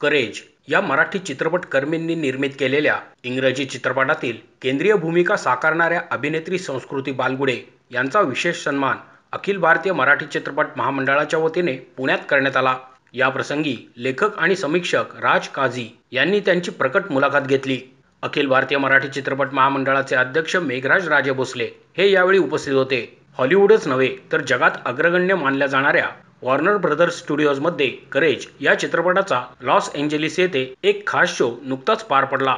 Courage या मराठी चित्रपटकर्मींनी निर्मित केलेल्या इंग्रजी चित्रपटातील केंद्रीय भूमिका साकारणाऱ्या अभिनेत्री संस्कृती बालगुडे यांचा विशेष सन्मान अखिल भारतीय मराठी चित्रपट महामंडळाच्या वतीने पुण्यात करण्यात आला। या प्रसंगी लेखक आणि समीक्षक राज काझी यांनी त्यांची प्रकट मुलाखत घेतली। अखिल भारतीय मराठी चित्रपट महामंडळाचे अध्यक्ष मेघराज राजे भोसले हे यावेळी उपस्थित होते। हॉलिवूडच नव्हे तर जगात अग्रगण्य मानल्या जाणाऱ्या वॉर्नर ब्रदर्स स्टुडिओजमध्ये करेज या चित्रपटाचा लॉस एंजेलिस येथे एक खास शो नुकताच पार पडला।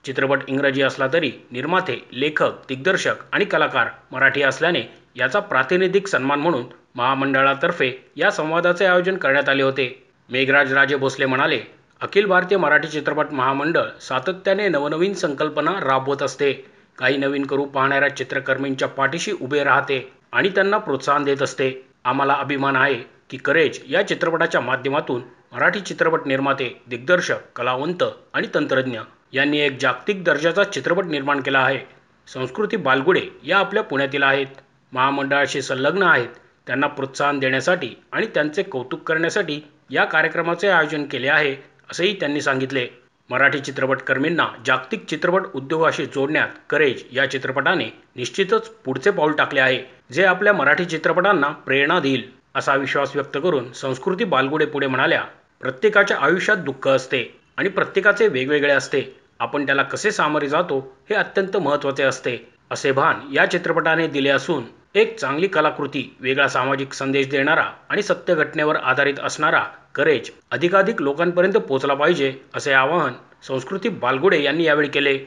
चित्रपट इंग्रजी असला तरी निर्माते, लेखक, दिग्दर्शक आणि कलाकार मराठी असल्याने याचा प्रातिनिधिक सन्मान म्हणून महामंडळातर्फे या संवादाचे आयोजन करण्यात आले होते। मेघराज राजे भोसले म्हणाले, अखिल भारतीय मराठी चित्रपट महामंडळ सातत्याने नवनवीन संकल्पना राबवत असते, काही नवीन करू पाहणाऱ्या चित्रकर्मींच्या पाठीशी उभे राहते आणि त्यांना प्रोत्साहन देत असते। आम्हाला अभिमान आहे की करेज या चित्रपटाच्या माध्यमातून मराठी चित्रपट निर्माते, दिग्दर्शक, कलावंत आणि तंत्रज्ञ यांनी एक जागतिक दर्जाचा चित्रपट निर्माण केला आहे। संस्कृती बालगुडे या आपल्या पुण्यातील आहेत, महामंडळाशी संलग्न आहेत। त्यांना प्रोत्साहन देण्यासाठी आणि त्यांचे कौतुक करण्यासाठी या कार्यक्रमाचे आयोजन केले आहे, असेही त्यांनी सांगितले। मराठी चित्रपटकर्मींना जागतिक चित्रपट उद्योगाशी जोडण्यात करेज या चित्रपटाने निश्चितच पुढचे पाऊल टाकले आहे, जे आपल्या मराठी चित्रपटांना प्रेरणा देईल, असा विश्वास व्यक्त करून संस्कृती बालगुडे पुढे म्हणाल्या, प्रत्येकाच्या आयुष्यात दुःख असते आणि प्रत्येकाचे वेगवेगळे असते। आपण त्याला कसे सामोरे जातो हे अत्यंत महत्त्वाचे असते, असे भान या चित्रपटाने दिले असून एक चांगली कलाकृती, वेगळा सामाजिक संदेश देणारा आणि सत्य घटनेवर आधारित असणारा करेज अधिकाधिक लोकांपर्यंत पोहोचला पाहिजे, असे आवाहन संस्कृती बालगुडे यांनी यावेळी केले।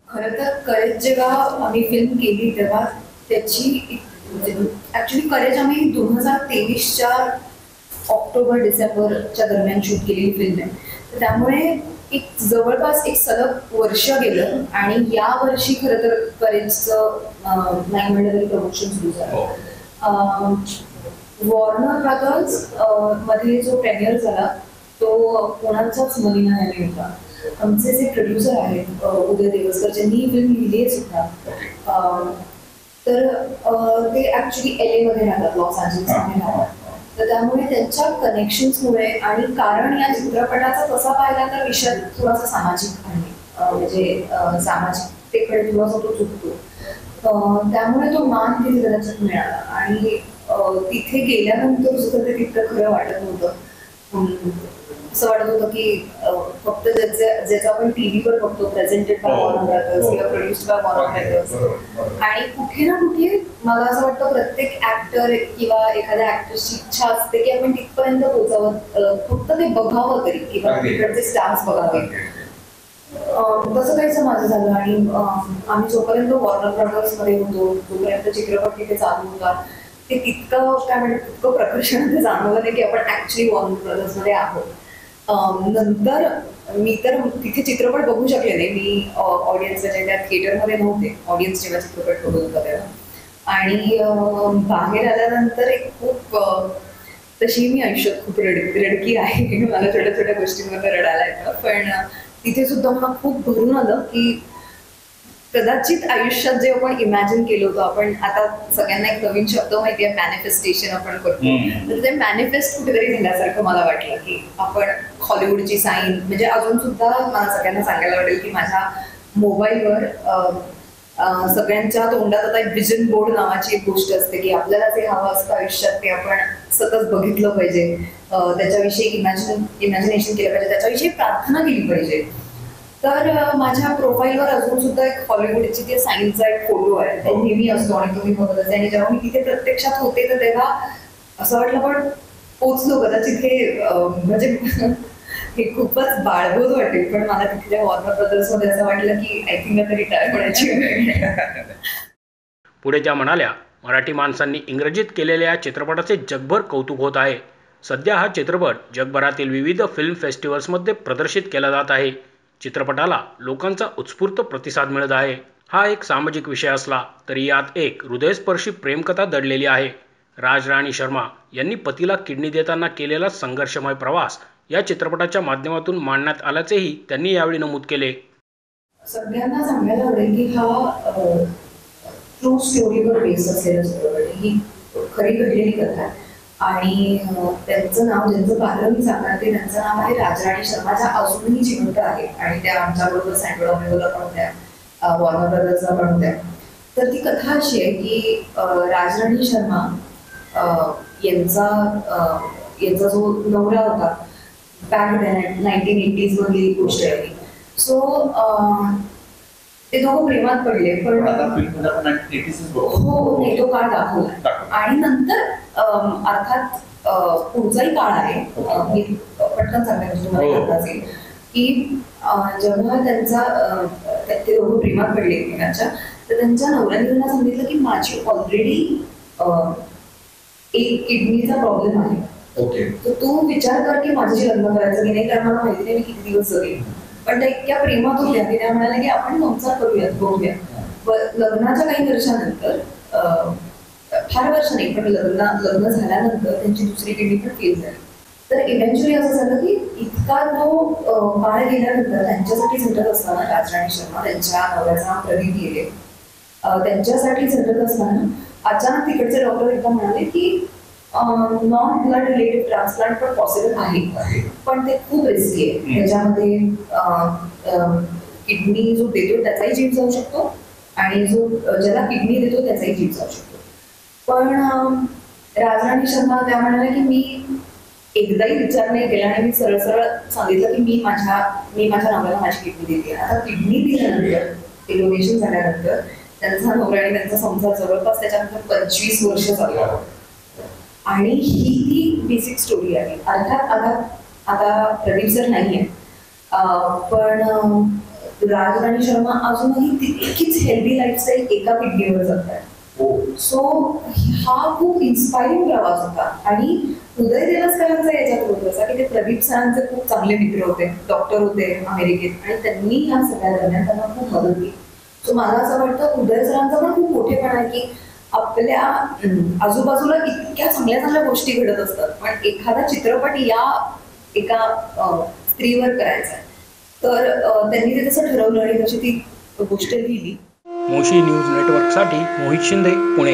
खरं तर करेज जेव्हा आम्ही फिल्म केली तेव्हा त्याची ॲक्च्युली करेज आम्ही 2023च्या ऑक्टोबर-डिसेंबरच्या दरम्यान शूट केलेली फिल्म आहे, तर त्यामुळे एक जवळपास एक सलग वर्ष गेलं आणि या वर्षी खरं तर करेजचं नाही म्हणलं तरी प्रमोशन सुरू झालं। वॉर्नर ब्रदर्स मध्ये जो प्रेमियर झाला तो कोणाचाच मलिना याने होता। आमचे जे प्रोड्युसर आहेत उदय देवस्कर, ज्यांनी ही फिल्म लिहिली आहे सुद्धा, तर ते ॲक्च्युली LA मध्ये राहतात, लॉस एंजेलिसमध्ये राहतात, तर त्यामुळे त्यांच्या कनेक्शन्समुळे आणि कारण या चित्रपटाचा तसा पाहिला तर विषय थोडासा सामाजिक आहे, म्हणजे सामाजिकतेकडे थोडासा तो चुकतो, त्यामुळे तो मान तिथे कदाचित मिळाला आणि तिथे गेल्यानंतर सुद्धा ते तिथं खरं वाटत नव्हतं। असं वाटत होतं की फक्त ज्याचा आपण टीव्हीवर बघतो, प्रेझेंटेड बाय वॉर्नर ब्रदर्स किंवा प्रोड्युस्ड बाय वॉर्नर ब्रदर्स, आणि कुठे ना कुठे मला असं वाटतं प्रत्येक ऍक्टर किंवा एखाद्या ऍक्टरची इच्छा असते की आपण तिथपर्यंत पोहोचावं, फक्त ते बघावं तरी किंवा तिकडचे स्टार्स बघावे। तसं काहीच माझं झालं आणि आम्ही जोपर्यंत वॉर्नर ब्रदर्स मध्ये होतो तोपर्यंत चित्रपट तिथे चालू होता, ते तितकं काय म्हणतात तितकं प्रकर्षाने जाणवलं नाही की आपण ऍक्च्युली वॉर्नर ब्रदर्स मध्ये आहोत। नंतर मी तर तिथे चित्रपट बघू शकले नाही, मी ऑडियन्सला त्या थिएटरमध्ये नव्हते, ऑडियन्स जेव्हा चित्रपट बघत होता तेव्हा, आणि बाहेर आल्यानंतर एक खूप तशी मी आयुष्यात खूप रडकी आहे, मला छोट्या छोट्या गोष्टींवर रडायला येतं, पण तिथे सुद्धा मला खूप भरून आलं की कदाचित आयुष्यात जे आपण इमॅजिन केलं होतं, आपण आता सगळ्यांना एक नवीन शब्द माहिती आहे मॅनिफेस्टेशन आपण करतो, तर ते मॅनिफेस्ट कुठेतरी झाल्यासारखं मला वाटलं की आपण हॉलिवूडची साईन, म्हणजे अजून सुद्धा मला सगळ्यांना सांगायला आवडेल की माझ्या मोबाईलवर सगळ्यांच्या तोंडात आता एक विजन बोर्ड नावाची एक गोष्ट असते की आपल्याला जे हवं असतं आयुष्यात ते आपण सतत बघितलं पाहिजे, त्याच्याविषयी इमॅजिनेशन केलं पाहिजे, त्याच्याविषयी प्रार्थना केली पाहिजे। तर माझ्या प्रोफाईलवर अजून सुद्धा एक हॉलिवूडची ते साईनचा एक फोटो आहे, तो नेहमी असतो आणि तुम्ही बघत असते, आणि जेव्हा मी तिथे प्रत्यक्षात होते तर तेव्हा असं वाटलं पण पोचलो कदाचित, हे म्हणजे हे खूपच बाळगोत वाटेल, पण मला तिथल्या वॉर्नर ब्रदर्स मध्ये असं वाटलं की आय थिंक आता रिटायर होण्याची वेळ। पुढे त्या म्हणाल्या, मराठी माणसांनी इंग्रजीत केलेल्या या चित्रपटाचे जगभर कौतुक होत आहे। सध्या हा चित्रपट जगभरातील विविध फिल्म फेस्टिवल्समध्ये प्रदर्शित केला जात आहे। चित्रपटाला लोकांचा उत्स्फूर्त प्रतिसाद मिळत आहे। हा एक सामाजिक विषय असला तरी यात एक हृदयस्पर्शी प्रेमकथा दडलेली आहे। राज राणी शर्मा यांनी पतीला किडनी देताना केलेला संघर्षमय प्रवास या चित्रपटाच्या माध्यमातून मांडण्यात आल्याचेही त्यांनी यावेळी नमूद केले। सगळ्यांना सांगायला आवडेल की हा ट्रू स्टोरीवर बेस असलेला चित्रपट, ही खरी घडलेली कथा आहे, आणि त्यांचं नाव, ज्यांचं कारण मी सांगते, त्यांचं नाव आहे राजराणी शर्मा, ज्या अजूनही जिवंत आहे आणि त्या आमच्याबरोबर सँड्रो अमेगोला पण होत्या, वॉर्नर ब्रदर्सला पण होत्या. तर ती कथा अशी आहे की राजराणी शर्मा यांचा जो नवरा होता, बॅक 1980s मधली गोष्ट आहे. सो ते दोघं प्रेमात पडले, पण हो नाही, तो काळ दाखवला. आणि नंतर अर्थात पुढचाही काळ आहे, मी पटकन सांगते तुम्हाला लक्षात येईल की जेव्हा ते दोघं प्रेमात पडले एकमेकांच्या, तर त्यांच्या नवऱ्याने त्यांना सांगितलं की माझी ऑलरेडी एक किडनीचा प्रॉब्लेम आहे. तर तू विचार कर की माझ्याशी लग्न करायचं की नाही, कारण मला माहिती नाही मी किती दिवस जगेन. पण त्या इतक्या प्रेमात होत्या की त्या म्हणाल्या की आपण संसार करूयात, बघूया. लग्नाच्या काही वर्षानंतर, फार वर्ष नाही पण लग्न झाल्यानंतर त्यांची दुसरी किडनी पण फेल झाली. तर इव्हेंच्युअली असं झालं की इतका जो काळ गेल्यानंतर त्यांच्यासाठी झटत असताना राजराणी शर्मा, त्यांच्या नवऱ्याचं नाव प्रदीप गेले, त्यांच्यासाठी झटत असताना अचानक तिकडचे डॉक्टर एकदा म्हणाले की नॉन ब्लड रिलेटेड ट्रान्सप्लांट पण पॉसिबल आहे, पण ते खूप रिस्की आहे. त्याच्यामध्ये किडनी जो देतो त्याचाही जीव जाऊ शकतो आणि जो ज्याला किडनी देतो त्याचाही जीव जाऊ शकतो. पण राजराणी शर्मा त्या म्हणाल्या की मी एकदाही विचार नाही केला आणि मी सरळ सरळ सांगितलं की मी माझ्या नवऱ्याला माझी किडनी देते. आता किडनी दिल्यानंतर, ते डोनेशन झाल्यानंतर त्यांचा नवरा आणि त्यांचा संसार जवळपास त्याच्यानंतर 25 वर्ष चालला. आणि ही ती बेसिक स्टोरी आहे. अर्थात आता प्रदीप सर नाहीये, पण राजराणी शर्मा अजूनही तितकीच हेल्दी लाईफस्टाईल एका किडनीवर जगतात. सो हा खूप इन्स्पायरिंग प्रवास होता. आणि उदय देवस्करांचा याच्यात होत असा की ते प्रदीप सरांचे खूप चांगले मित्र होते, डॉक्टर होते अमेरिकेत, आणि त्यांनी ह्या सगळ्या दरम्यान त्यांना खूप मदत केली. सो मला असं वाटतं उदय सरांचा पण खूप मोठेपण आहे की आपल्या आजूबाजूला इतक्या चांगल्या चांगल्या गोष्टी घडत असतात, पण एखादा चित्रपट या एका स्त्रीवर करायचा आहे, तर त्यांनी ते तसं ठरवलं आणि तशी ती गोष्ट लिहिली. मोशी न्यूज नेटवर्कसाठी मोहित शिंदे, पुणे.